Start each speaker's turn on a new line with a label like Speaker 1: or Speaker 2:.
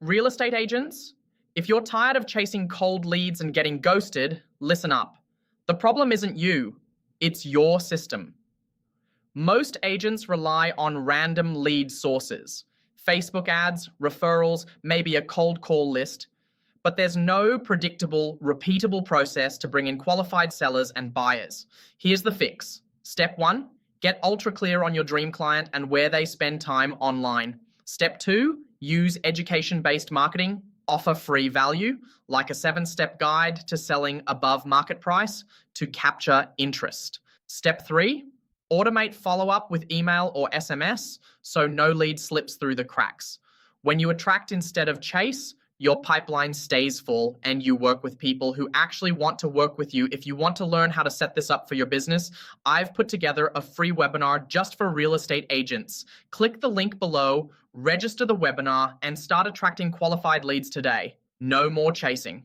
Speaker 1: Real estate agents, if you're tired of chasing cold leads and getting ghosted, listen up. The problem isn't you, it's your system. Most agents rely on random lead sources, Facebook ads, referrals, maybe a cold call list, but there's no predictable, repeatable process to bring in qualified sellers and buyers. Here's the fix. Step one, get ultra clear on your dream client and where they spend time online. Step two, use education-based marketing, offer free value, like a 7-step guide to selling above market price to capture interest. Step three, automate follow-up with email or SMS so no lead slips through the cracks. When you attract instead of chase, your pipeline stays full and you work with people who actually want to work with you. If you want to learn how to set this up for your business, I've put together a free webinar just for real estate agents. Click the link below, register the webinar, and start attracting qualified leads today. No more chasing.